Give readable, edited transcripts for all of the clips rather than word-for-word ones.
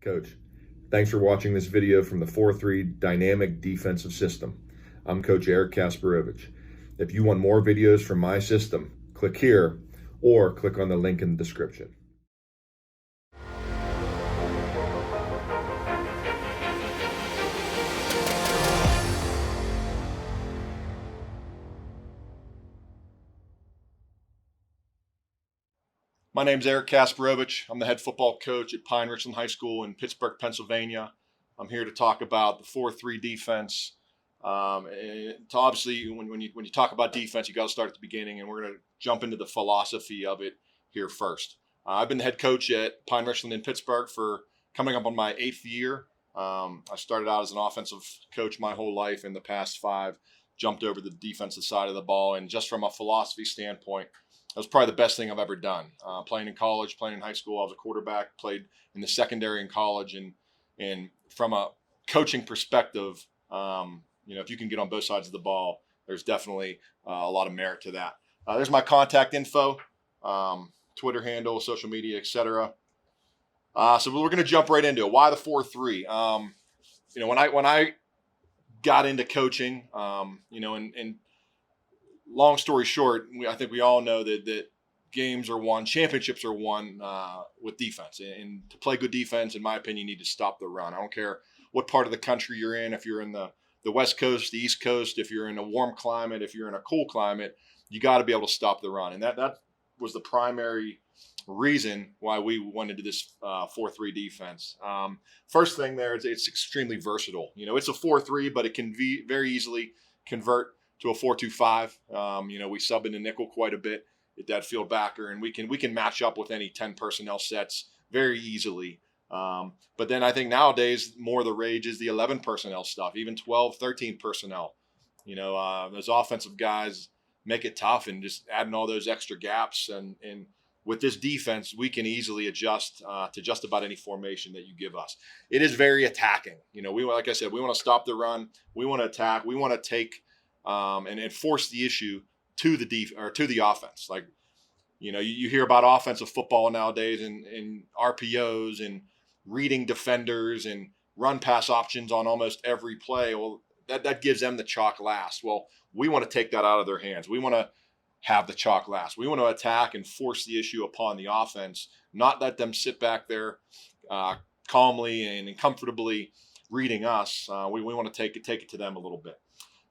Coach, thanks for watching this video from the 4-3 Dynamic Defensive System. I'm Coach Eric Kasperowicz. If you want more videos from my system, click here or click on the link in the description. My name's Eric Kasperowicz. I'm the head football coach at Pine Richland High School in Pittsburgh, Pennsylvania. I'm here to talk about the 4-3 defense. And obviously, when you talk about defense, you got to start at the beginning, and we're going to jump into the philosophy of it here first. I've been the head coach at Pine Richland in Pittsburgh for coming up on my 8th year. I started out as an offensive coach my whole life. In the past 5, jumped over the defensive side of the ball, and just from a philosophy standpoint, that was probably the best thing I've ever done. Playing in college, playing in high school, I was a quarterback, played in the secondary in college, and from a coaching perspective, if you can get on both sides of the ball, there's definitely a lot of merit to that. There's my contact info, Twitter handle, social media, etc. So we're going to jump right into it. Why the 4-3? When I got into coaching, and long story short, I think we all know that games are won, championships are won with defense. And to play good defense, in my opinion, you need to stop the run. I don't care what part of the country you're in. If you're in the West Coast, the East Coast, if you're in a warm climate, if you're in a cool climate, you got to be able to stop the run. And that was the primary reason why we went into this 4-3 defense. First thing there is it's extremely versatile. It's a 4-3, but it can very easily convert to a 4-2-5. We sub in the nickel quite a bit at that field backer, and we can match up with any 10 personnel sets very easily. But then I think nowadays more the rage is the 11 personnel stuff, even 12, 13 personnel. Those offensive guys make it tough, and just adding all those extra gaps. And with this defense, we can easily adjust to just about any formation that you give us. It is very attacking. Like I said, we want to stop the run. We want to attack. We want to take and force the issue to the offense. Like, you hear about offensive football nowadays and RPOs and reading defenders and run pass options on almost every play. Well, that gives them the chalk last. Well, we want to take that out of their hands. We want to have the chalk last. We want to attack and force the issue upon the offense, not let them sit back there calmly and comfortably reading us. We want to take it to them a little bit.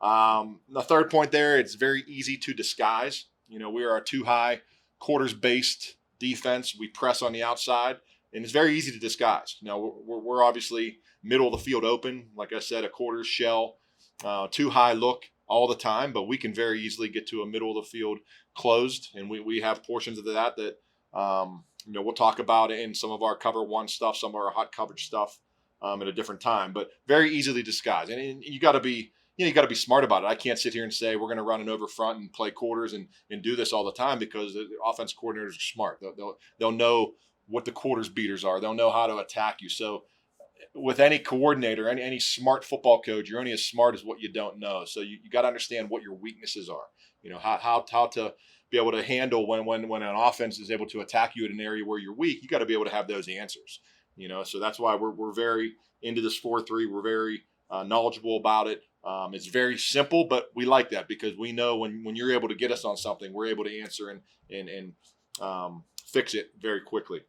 The third point there, it's very easy to disguise. We are a too high quarters-based defense. We press on the outside, and it's very easy to disguise. We're obviously middle of the field open. Like I said, a quarters shell, too high look all the time, but we can very easily get to a middle of the field closed, and we have portions of that we'll talk about in some of our cover one stuff, some of our hot coverage stuff at a different time, but very easily disguised. And you got to be smart about it. I can't sit here and say we're going to run an over front and play quarters and do this all the time, because the offense coordinators are smart. They'll know what the quarters beaters are. They'll know how to attack you. So with any coordinator, any smart football coach, you're only as smart as what you don't know. So you got to understand what your weaknesses are. How to be able to handle when an offense is able to attack you at an area where you're weak. You got to be able to have those answers. So that's why we're very into this 4-3. We're very knowledgeable about it. It's very simple, but we like that because we know when you're able to get us on something, we're able to answer and fix it very quickly.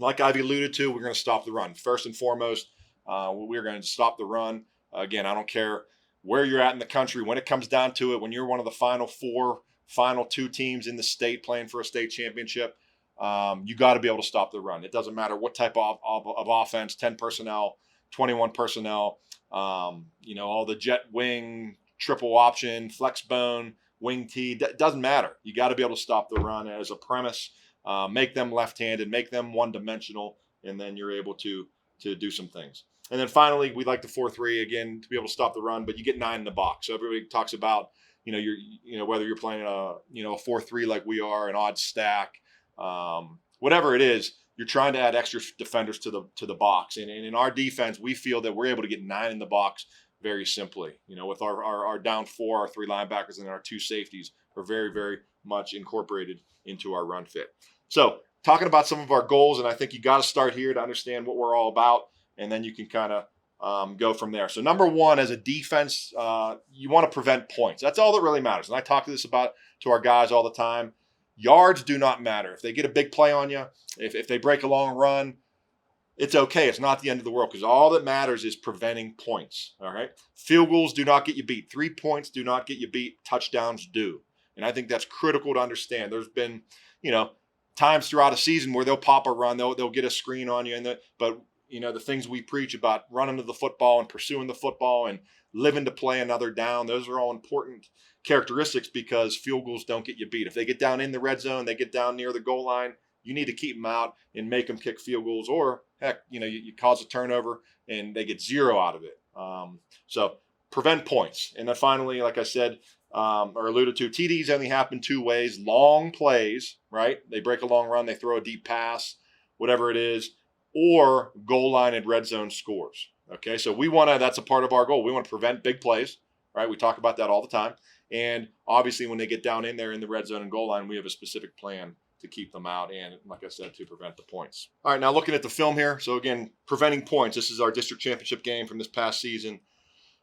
Like I've alluded to, we're going to stop the run. First and foremost, we're going to stop the run. Again, I don't care where you're at in the country. When it comes down to it, when you're one of the final 2 teams in the state playing for a state championship, you got to be able to stop the run. It doesn't matter what type of offense, 10 personnel, 21 personnel, all the jet wing, triple option, flex bone, wing T, doesn't matter. You got to be able to stop the run as a premise, make them left-handed, make them one-dimensional, and then you're able to do some things. And then finally, we like the 4-3 again to be able to stop the run, but you get 9 in the box. So everybody talks about, whether you're playing a 4-3 like we are, an odd stack, whatever it is, you're trying to add extra defenders to the box. And in our defense, we feel that we're able to get 9 in the box very simply. With our down 4, our 3 linebackers, and our 2 safeties are very, very much incorporated into our run fit. So talking about some of our goals, and I think you got to start here to understand what we're all about, and then you can kind of go from there. So number one, as a defense, you want to prevent points. That's all that really matters. And I talk to our guys all the time. Yards do not matter. If they get a big play on you, if they break a long run, it's okay. It's not the end of the world, because all that matters is preventing points. All right. Field goals do not get you beat. 3 points do not get you beat. Touchdowns do. And I think that's critical to understand. There's been, times throughout a season where they'll pop a run, they'll get a screen on you, but the things we preach about running to the football and pursuing the football and living to play another down, those are all important characteristics, because field goals don't get you beat. If they get down in the red zone, they get down near the goal line, you need to keep them out and make them kick field goals, or heck, you cause a turnover and they get 0 out of it. So prevent points. And then finally, like I said, or alluded to, TDs only happen 2 ways: long plays, right? They break a long run, they throw a deep pass, whatever it is, or goal line and red zone scores. Okay, so that's a part of our goal. We want to prevent big plays, right? We talk about that all the time. And obviously when they get down in there in the red zone and goal line, we have a specific plan to keep them out, and like I said, to prevent the points. All right, now looking at the film here. So again, preventing points. This is our district championship game from this past season.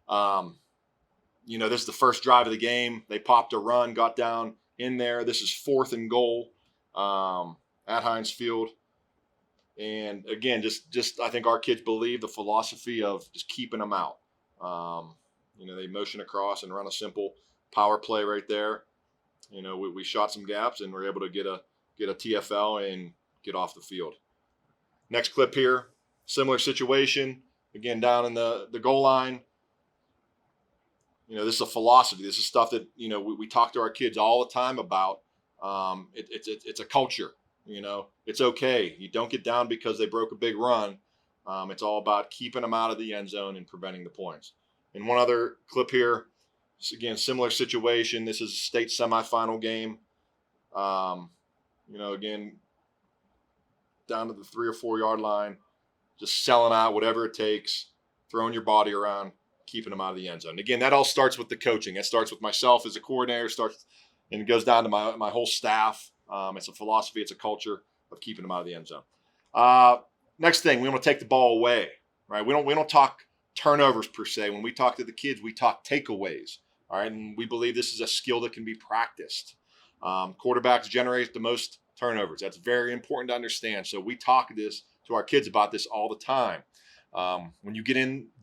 This is the first drive of the game. They popped a run, got down in there. This is 4th and goal at Heinz Field. And again, just I think our kids believe the philosophy of just keeping them out. They motion across and run a simple power play right there. We shot some gaps and we're able to get a TFL and get off the field. Next clip here, similar situation. Again, down in the goal line. This is a philosophy. This is stuff that, we talk to our kids all the time about. It's a culture. It's okay. You don't get down because they broke a big run. It's all about keeping them out of the end zone and preventing the points. And one other clip here. Again, similar situation. This is a state semifinal game. Again, down to the 3 or 4 yard line, just selling out whatever it takes, throwing your body around, keeping them out of the end zone. And again, that all starts with the coaching. It starts with myself as a coordinator, and it goes down to my whole staff. It's a philosophy, it's a culture of keeping them out of the end zone. Next thing, we want to take the ball away, right? We don't talk turnovers per se. When we talk to the kids, we talk takeaways. All right, and we believe this is a skill that can be practiced. Quarterbacks generate the most turnovers. That's very important to understand. So we talk to our kids about this all the time. When you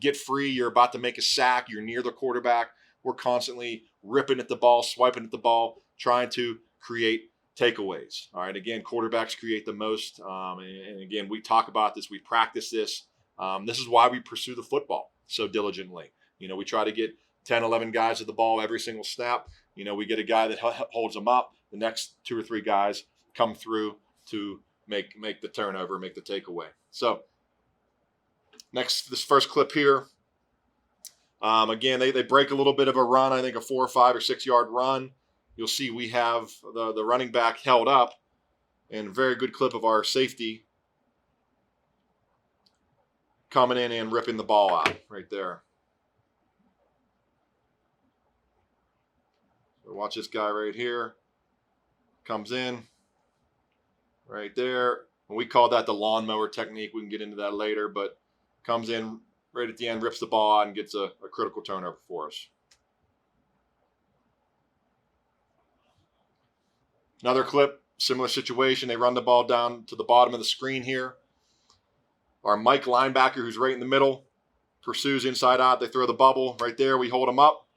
get free, you're about to make a sack, you're near the quarterback. We're constantly ripping at the ball, swiping at the ball, trying to create takeaways. All right, again, quarterbacks create the most. And again, we talk about this, we practice this. This is why we pursue the football so diligently. We try to get 10, 11 guys at the ball every single snap. We get a guy that holds them up. The next 2 or 3 guys come through to make the turnover, make the takeaway. So next, this first clip here. Again, they break a little bit of a run, I think a 4 or 5 or 6 yard run. You'll see we have the running back held up, and a very good clip of our safety coming in and ripping the ball out right there. So watch this guy right here. Comes in right there. And we call that the lawnmower technique. We can get into that later, but comes in right at the end, rips the ball out, and gets a critical turnover for us. Another clip, similar situation. They run the ball down to the bottom of the screen here. Our Mike linebacker, who's right in the middle, pursues inside out. They throw the bubble right there. We hold him up,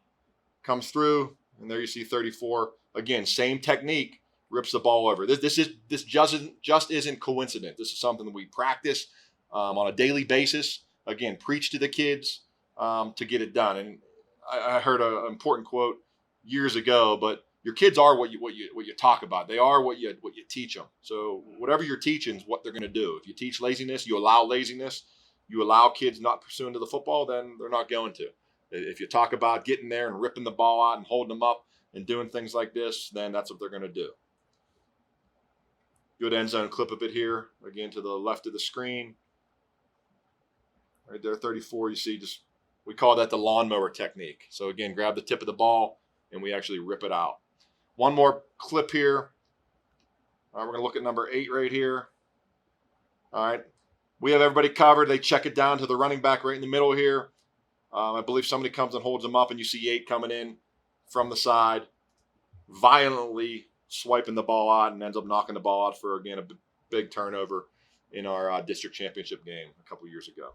comes through, and there you see 34. Again, same technique, rips the ball over. This just isn't coincident. This is something that we practice on a daily basis. Again, preach to the kids to get it done. And I heard an important quote years ago, but your kids are what you talk about. They are what you teach them. So whatever you're teaching is what they're going to do. If you teach laziness, you allow laziness, you allow kids not pursuing to the football, then they're not going to. If you talk about getting there and ripping the ball out and holding them up and doing things like this, then that's what they're going to do. Good end zone clip of it here. Again, to the left of the screen. Right there, 34, you see, we call that the lawnmower technique. So again, grab the tip of the ball and we actually rip it out. One more clip here. All right, we're going to look at number 8 right here. All right, we have everybody covered. They check it down to the running back right in the middle here. I believe somebody comes and holds them up, and you see 8 coming in from the side, violently swiping the ball out and ends up knocking the ball out for, again, a big turnover in our district championship game a couple years ago.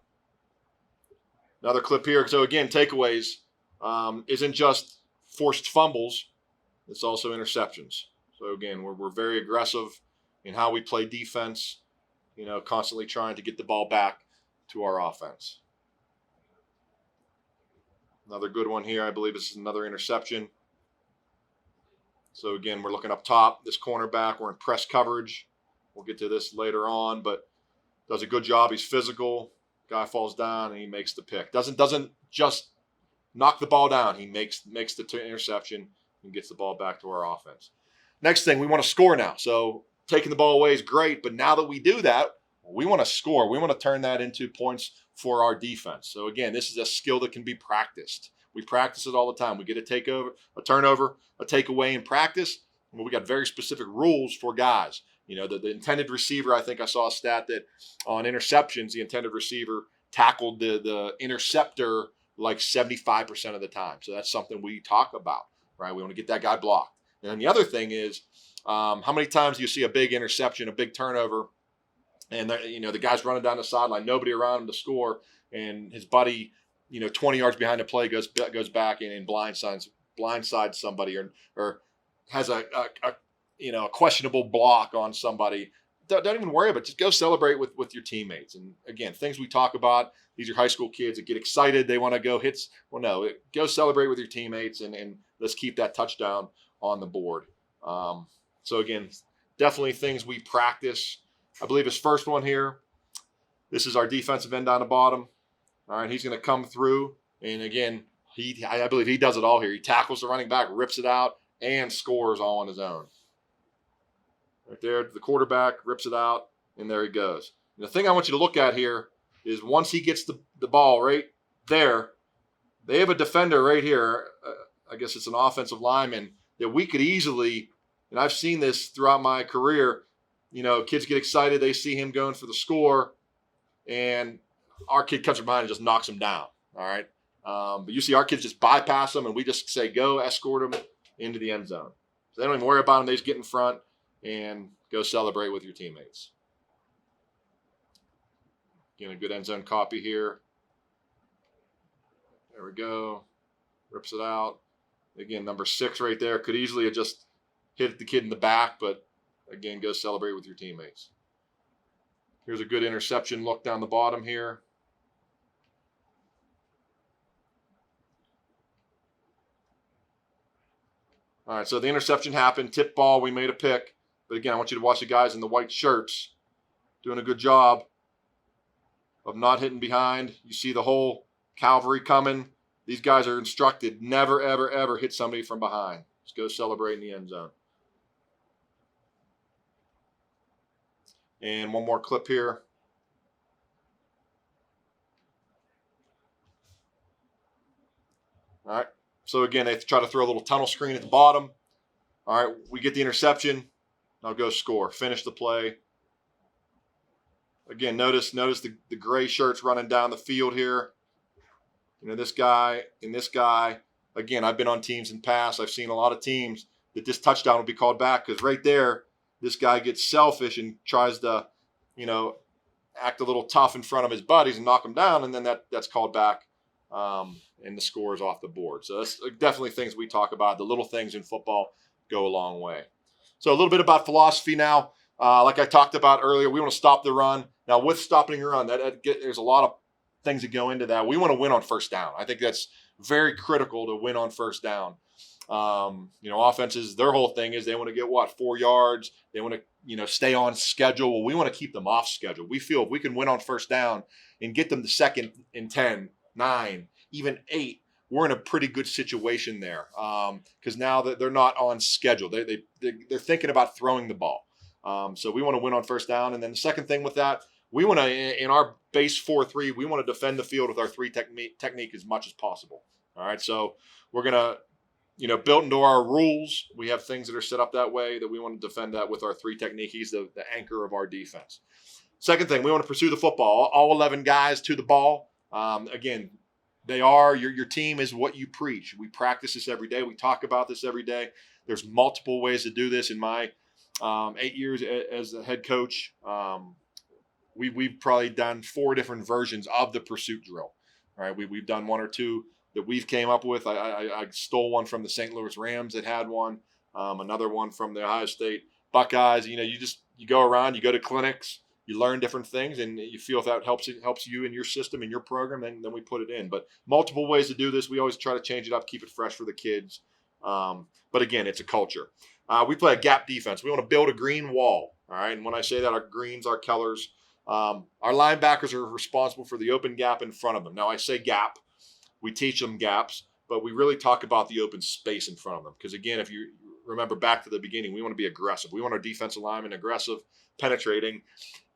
Another clip here. So, again, takeaways isn't just forced fumbles. It's also interceptions. So, again, we're very aggressive in how we play defense, constantly trying to get the ball back to our offense. Another good one here. I believe this is another interception. So, again, we're looking up top. This cornerback, we're in press coverage. We'll get to this later on, but does a good job. He's physical. Guy falls down, and he makes the pick. Doesn't just knock the ball down. He makes the interception and gets the ball back to our offense. Next thing, we want to score now. So taking the ball away is great, but now that we do that, we want to score. We want to turn that into points for our defense. So again, this is a skill that can be practiced. We practice it all the time. We get a turnover, a takeaway in practice. Well, we got very specific rules for guys. The intended receiver, I think I saw a stat that on interceptions, the intended receiver tackled the interceptor like 75% of the time. So that's something we talk about, right? We want to get that guy blocked. And then the other thing is, how many times do you see a big interception, a big turnover, and the guy's running down the sideline, nobody around him to score, and his buddy, 20 yards behind the play goes back and blindsides somebody or has a questionable block on somebody. Don't even worry about it. Just go celebrate with your teammates. And again, things we talk about, these are high school kids that get excited. They want to go hits. Well, no, go celebrate with your teammates and let's keep that touchdown on the board. So again, definitely things we practice. I believe his first one here, this is our defensive end down the bottom. All right, he's going to come through. And again, I believe he does it all here. He tackles the running back, rips it out, and scores all on his own. Right there, the quarterback rips it out, and there he goes. And the thing I want you to look at here is once he gets the ball right there, they have a defender right here. I guess it's an offensive lineman that we could easily, and I've seen this throughout my career, kids get excited. They see him going for the score, and our kid comes from behind and just knocks him down. All right. But you see our kids just bypass them, and we just say, go escort them into the end zone. So they don't even worry about them. They just get in front and go celebrate with your teammates. Again, a good end zone copy here. There we go. Rips it out. Again, number 6 right there. Could easily have just hit the kid in the back, but again, go celebrate with your teammates. Here's a good interception look down the bottom here. All right, so the interception happened. Tip ball, we made a pick. But again, I want you to watch the guys in the white shirts doing a good job of not hitting behind. You see the whole cavalry coming. These guys are instructed, never, ever, ever hit somebody from behind. Just go celebrate in the end zone. And one more clip here. All right. So again, they try to throw a little tunnel screen at the bottom. All right, we get the interception. Now go score. Finish the play. Again, notice the gray shirts running down the field here. This guy and this guy. Again, I've been on teams in the past. I've seen a lot of teams that this touchdown will be called back because right there, this guy gets selfish and tries to, act a little tough in front of his buddies and knock them down, and then that's called back, and the score is off the board. So that's definitely things we talk about. The little things in football go a long way. So a little bit about philosophy now. Like I talked about earlier, we want to stop the run. Now, with stopping the run, there's a lot of things that go into that. We want to win on first down. I think that's very critical to win on first down. Offenses, their whole thing is they want to get 4 yards. They want to, stay on schedule. Well, we want to keep them off schedule. We feel if we can win on first down and get them to 2nd and 10, 9, even 8, we're in a pretty good situation there. Because now that they're not on schedule, they're thinking about throwing the ball. So we want to win on first down. And then the second thing with that, we want to, in our base 4-3, we want to defend the field with our 3 technique as much as possible. All right. So we're going to built into our rules. We have things that are set up that way that we want to defend that with our three technique. He's the anchor of our defense. Second thing, we want to pursue the football. All 11 guys to the ball. Again, they are your team is what you preach. We practice this every day. We talk about this every day. There's multiple ways to do this. In my 8 years as a head coach, we've probably done 4 different versions of the pursuit drill. All right, we've done 1 or 2 that we've came up with. I stole one from the St. Louis Rams that had one. Another one from the Ohio State Buckeyes. You go around, you go to clinics, you learn different things, and you feel if that helps you in your system, in your program, then we put it in. But multiple ways to do this. We always try to change it up, keep it fresh for the kids. But again, it's a culture. We play a gap defense. We want to build a green wall. All right, and when I say that, our greens, our colors. Our linebackers are responsible for the open gap in front of them. Now, I say gap. We teach them gaps, but we really talk about the open space in front of them. Because, again, if you remember back to the beginning, we want to be aggressive. We want our defensive linemen aggressive, penetrating.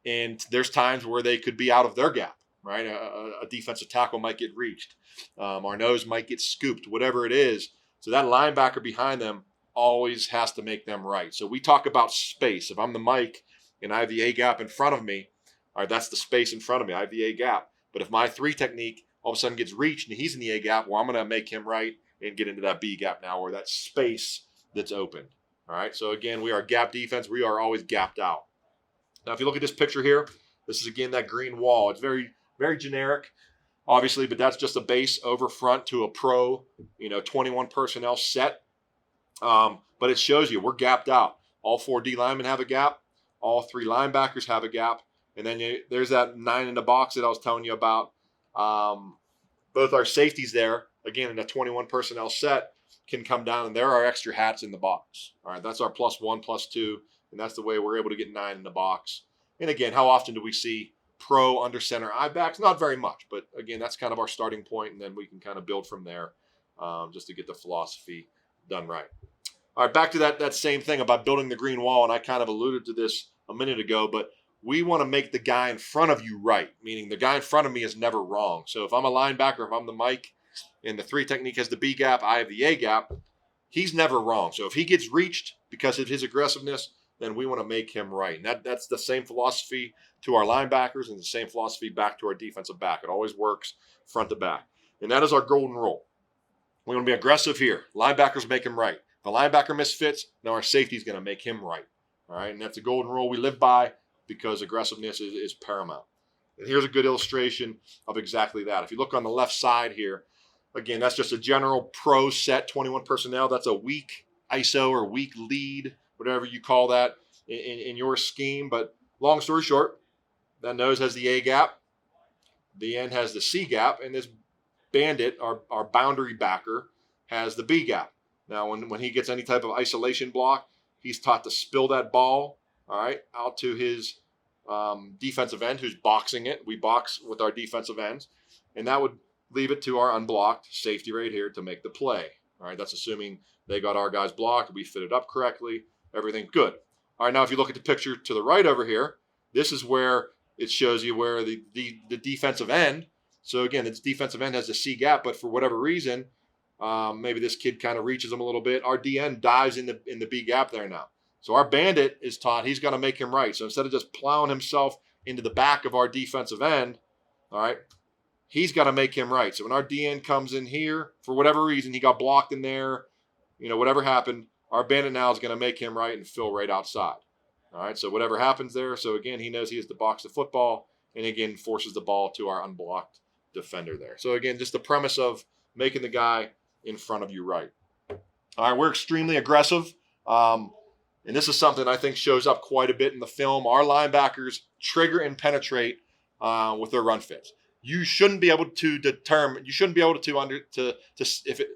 And there's times where they could be out of their gap, right? A defensive tackle might get reached. Our nose might get scooped, whatever it is. So that linebacker behind them always has to make them right. So we talk about space. If I'm the Mike and I have the A gap in front of me, all right, that's the space in front of me. I have the A gap. But if my 3 technique all of a sudden gets reached and he's in the A gap, well, I'm going to make him right and get into that B gap now, or that space that's open. All right, so again, we are gap defense. We are always gapped out. Now, if you look at this picture here, this is, again, that green wall. It's very, very generic, obviously, but that's just a base over front to a pro, 21 personnel set. But it shows you we're gapped out. All 4 D linemen have a gap. All 3 linebackers have a gap. And then there's that 9 in the box that I was telling you about. Both our safeties there, again, in a 21 personnel set, can come down, and there are extra hats in the box. All right, that's our +1, +2, and that's the way we're able to get 9 in the box. And again, how often do we see pro under center eye backs? Not very much, but again, that's kind of our starting point, and then we can kind of build from there just to get the philosophy done right. All right, back to that same thing about building the green wall, and I kind of alluded to this a minute ago, but we want to make the guy in front of you right, meaning the guy in front of me is never wrong. So if I'm a linebacker, if I'm the Mike, and the 3 technique has the B gap, I have the A gap, he's never wrong. So if he gets reached because of his aggressiveness, then we want to make him right. And that's the same philosophy to our linebackers and the same philosophy back to our defensive back. It always works front to back. And that is our golden rule. We want to be aggressive here. Linebackers make him right. If a linebacker misfits, now our safety is going to make him right. All right, and that's a golden rule we live by because aggressiveness is paramount. And here's a good illustration of exactly that. If you look on the left side here, again, that's just a general pro set, 21 personnel. That's a weak ISO or weak lead, whatever you call that in your scheme. But long story short, that nose has the A gap, the end has the C gap, and this bandit, our boundary backer, has the B gap. Now, when he gets any type of isolation block, he's taught to spill that ball, all right, out to his defensive end who's boxing it. We box with our defensive ends, and that would leave it to our unblocked safety right here to make the play. All right, that's assuming they got our guys blocked, we fit it up correctly, everything good. All right, now if you look at the picture to the right over here, this is where it shows you where the defensive end. So again, its defensive end has a C gap, but for whatever reason, maybe this kid kind of reaches him a little bit. Our DN dives in the B gap there now. So our bandit is taught he's going to make him right. So instead of just plowing himself into the back of our defensive end, all right, he's got to make him right. So when our DN comes in here, for whatever reason, he got blocked in there, whatever happened, our bandit now is going to make him right and fill right outside. All right, so whatever happens there, so again, he knows he has to box the football and again forces the ball to our unblocked defender there. So again, just the premise of making the guy in front of you right. All right, we're extremely aggressive. And this is something I think shows up quite a bit in the film. Our linebackers trigger and penetrate with their run fits. You shouldn't be able to determine. You shouldn't be able to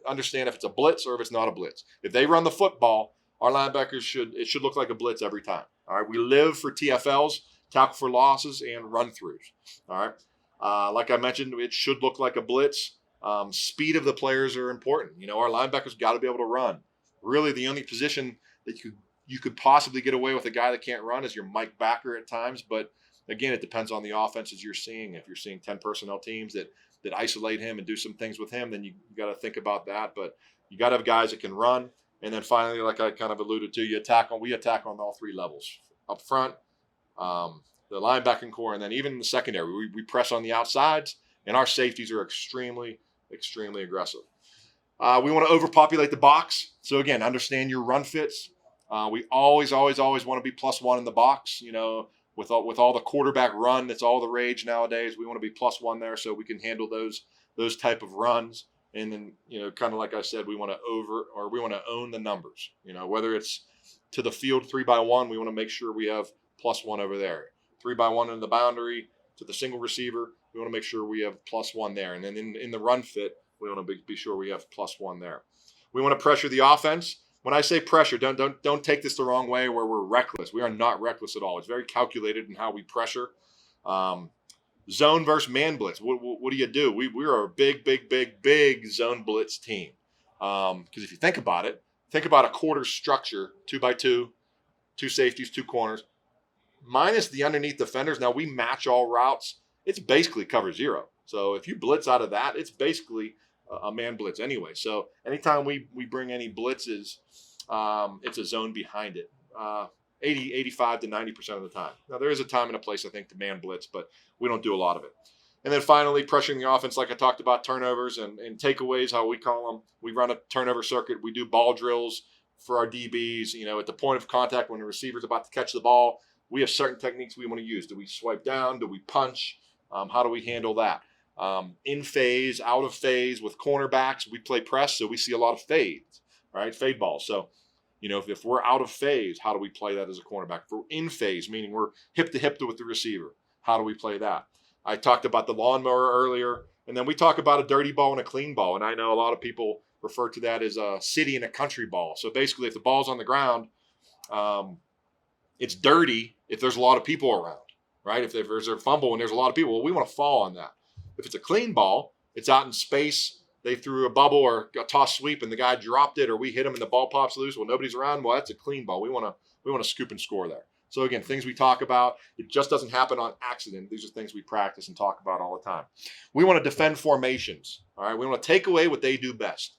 understand if it's a blitz or if it's not a blitz. If they run the football, our linebackers should look like a blitz every time. All right, we live for TFLs, tackle for losses, and run throughs. All right, like I mentioned, it should look like a blitz. Speed of the players are important. Our linebackers got to be able to run. Really, the only position that you could possibly get away with a guy that can't run is your Mike backer at times. But Again, it depends on the offenses you're seeing. If you're seeing 10 personnel teams that isolate him and do some things with him, then you got to think about that. But you got to have guys that can run. And then finally, like I kind of alluded to, we attack on all three levels: up front, the linebacking core, and then even in the secondary. We press on the outsides, and our safeties are extremely, extremely aggressive. We want to overpopulate the box. So again, understand your run fits. We always want to be +1 in the box. With all the quarterback run, that's all the rage nowadays. We want to be +1 there so we can handle those type of runs. And then, kind of like I said, we want to own the numbers. Whether it's to the field 3x1, we want to make sure we have +1 over there. 3x1 in the boundary to the single receiver, we want to make sure we have +1 there. And then in the run fit, we want to be sure we have +1 there. We want to pressure the offense. When I say pressure, don't take this the wrong way where we're reckless. We are not reckless at all. It's very calculated in how we pressure. Zone versus man blitz. What do? We are a big zone blitz team. Because if you think about it, think about a quarter structure, 2x2, 2 safeties, 2 corners, minus the underneath defenders. Now we match all routes. It's basically cover 0. So if you blitz out of that, it's basically a man blitz anyway. So anytime we bring any blitzes, it's a zone behind it. 85 to 90% of the time. Now there is a time and a place, I think, to man blitz, but we don't do a lot of it. And then finally, pressuring the offense, like I talked about, turnovers and takeaways, how we call them. We run a turnover circuit. We do ball drills for our DBs. At the point of contact when the receiver's about to catch the ball, we have certain techniques we want to use. Do we swipe down? Do we punch? How do we handle that? In phase, out of phase with cornerbacks, we play press, so we see a lot of fades, right? Fade balls. So, if we're out of phase, how do we play that as a cornerback? If we're in phase, meaning we're hip to hip with the receiver, how do we play that? I talked about the lawnmower earlier, and then we talk about a dirty ball and a clean ball. And I know a lot of people refer to that as a city and a country ball. So basically, if the ball's on the ground, it's dirty if there's a lot of people around, right? If there's a fumble and there's a lot of people, well, we want to fall on that. If it's a clean ball, it's out in space. They threw a bubble or a toss sweep and the guy dropped it, or we hit him and the ball pops loose. Well, nobody's around. Well, that's a clean ball. We want to scoop and score there. So again, things we talk about, it just doesn't happen on accident. These are things we practice and talk about all the time. We want to defend formations. All right. We want to take away what they do best.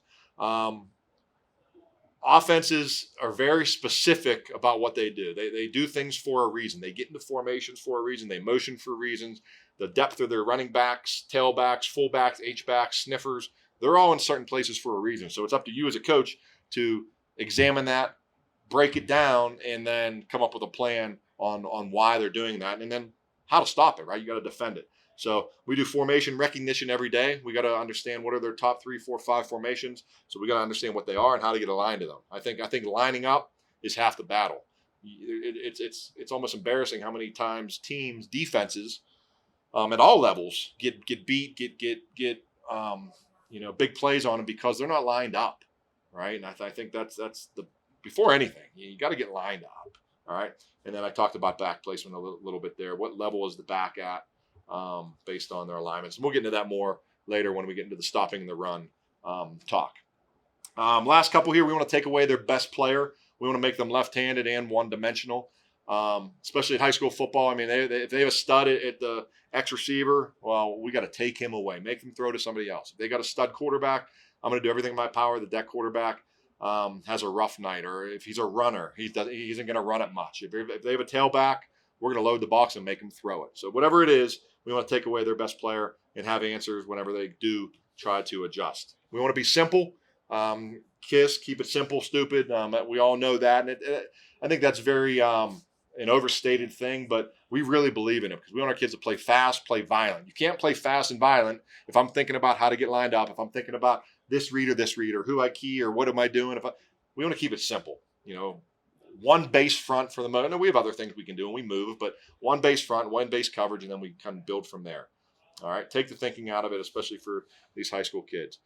Offenses are very specific about what they do. They do things for a reason. They get into formations for a reason. They motion for reasons. The depth of their running backs, tailbacks, fullbacks, H-backs, sniffers, they're all in certain places for a reason. So it's up to you as a coach to examine that, break it down, and then come up with a plan on why they're doing that, and then how to stop it, right? You got to defend it. So we do formation recognition every day. We got to understand what are their top 3, 4, 5 formations. So we got to understand what they are and how to get aligned to them. I think lining up is half the battle. It's almost embarrassing how many times teams, defenses, at all levels get beat, get big plays on them because they're not lined up, right? And I think that's the before anything, you got to get lined up, all right? And then I talked about back placement a little bit there. What level is the back at based on their alignments? And we'll get into that more later when we get into the stopping the run talk. Last couple here, we want to take away their best player. We want to make them left-handed and one-dimensional, especially at high school football. I mean, if they have a stud at the X receiver, well, we got to take him away, make them throw to somebody else. If they got a stud quarterback, I'm going to do everything in my power. The deck quarterback has a rough night, or if he's a runner, he isn't going to run it much. If they have a tailback, we're going to load the box and make them throw it. So whatever it is, we want to take away their best player and have answers whenever they do try to adjust. We want to be simple. Keep it simple, stupid. We all know that. And I think that's very an overstated thing, but we really believe in it because we want our kids to play fast, play violent. You can't play fast and violent if I'm thinking about how to get lined up, if I'm thinking about this reader, who I key, or what am I doing? We want to keep it simple. One base front for the moment. We have other things we can do and we move, but one base front, one base coverage, and then we kind of build from there. All right, take the thinking out of it, especially for these high school kids.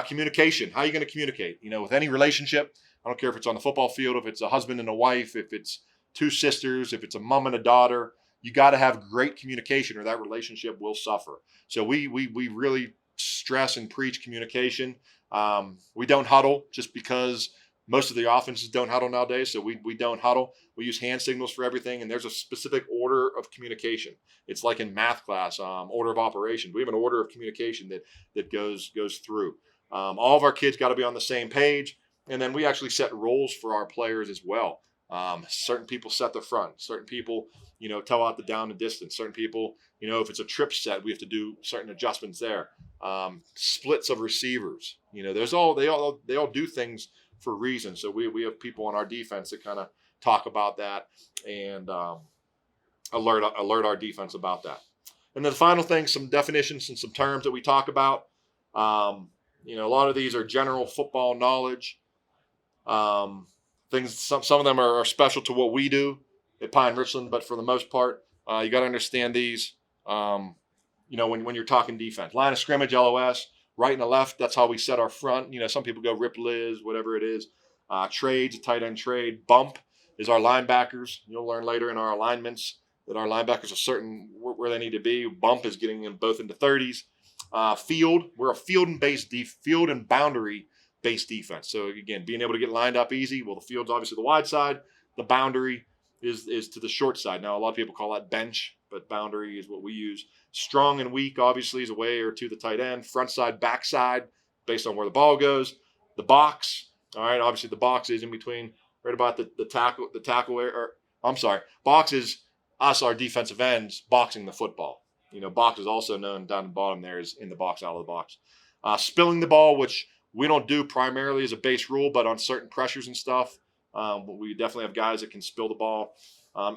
Communication. How are you going to communicate? With any relationship, I don't care if it's on the football field, if it's a husband and a wife, if it's 2 sisters, if it's a mom and a daughter, you got to have great communication or that relationship will suffer. So we really stress and preach communication. We don't huddle just because Most of the offenses don't huddle nowadays, so we don't huddle. We use hand signals for everything, and there's a specific order of communication. It's like in math class, order of operations. We have an order of communication that goes through. All of our kids got to be on the same page, and then we actually set roles for our players as well. Certain people set the front. Certain people, tell out the down and distance. Certain people, if it's a trip set, we have to do certain adjustments there. Splits of receivers. They all do things for a reason. So we have people on our defense that kind of talk about that and alert our defense about that. And then the final thing, some definitions and some terms that we talk about. A lot of these are general football knowledge. Things. Some of them are special to what we do at Pine Richland, but for the most part, you got to understand these. When you're talking defense, line of scrimmage, LOS. Right and the left, that's how we set our front. Some people go rip Liz, whatever it is. Trades, a tight end trade. Bump is our linebackers. You'll learn later in our alignments that our linebackers are certain where they need to be. Bump is getting them both into 30s. Field, we're a field and boundary-based defense. So, again, being able to get lined up easy. Well, the field's obviously the wide side. The boundary is to the short side. Now, a lot of people call that bench, but boundary is what we use. Strong and weak, obviously, is away or to the tight end. Front side, back side, based on where the ball goes. The box, all right, obviously the box is in between, right about the tackle area. Box is us, our defensive ends, boxing the football. Box is also known down the bottom there as in the box, out of the box. Spilling the ball, which we don't do primarily as a base rule, but on certain pressures and stuff, we definitely have guys that can spill the ball.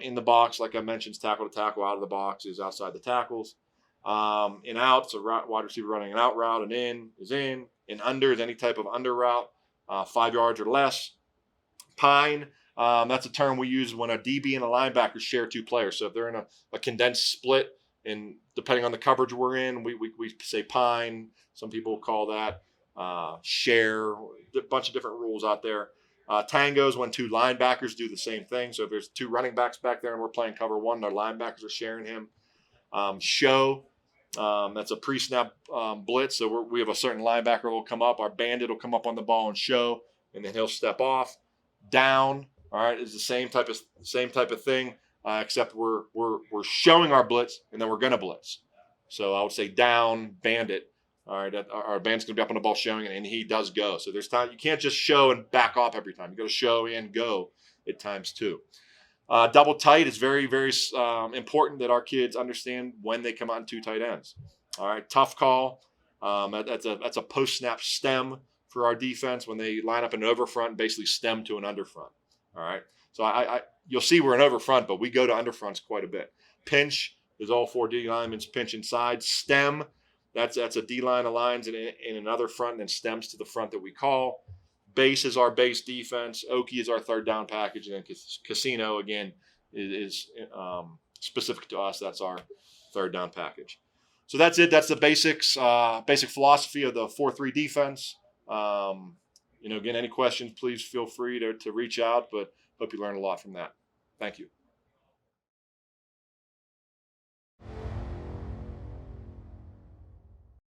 In the box, like I mentioned, tackle to tackle. Out of the box is outside the tackles. In out, it's a wide receiver running an out route, and in is in. And under is any type of under route, 5 yards or less. Pine, that's a term we use when a DB and a linebacker share two players. So if they're in a condensed split, and depending on the coverage we're in, we say pine. Some people call that share. A bunch of different rules out there. Tangos when two linebackers do the same thing. So if there's two running backs back there and we're playing cover one, our linebackers are sharing him. Show, that's a pre-snap blitz. So we have a certain linebacker will come up. Our bandit will come up on the ball and show, and then he'll step off. Down, all right, is the same type of thing, except we're showing our blitz and then we're gonna blitz. So I would say down, bandit. All right, our band's going to be up on the ball showing, and he does go. So there's time. You can't just show and back off every time. You got to show and go at times too. Double tight is very, very important that our kids understand when they come on two tight ends. All right, tough call. That's a post-snap stem for our defense when they line up an over front and basically stem to an under front. All right, so you'll see we're an over front, but we go to under fronts quite a bit. Pinch is all 4 D linemen pinch inside. Stem. That's a D-line aligns in another front and then stems to the front that we call. Base is our base defense. Okie is our third down package. And then Casino, again, is specific to us. That's our third down package. So that's it. That's the basics, basic philosophy of the 4-3 defense. Again, any questions, please feel free to reach out. But hope you learned a lot from that. Thank you.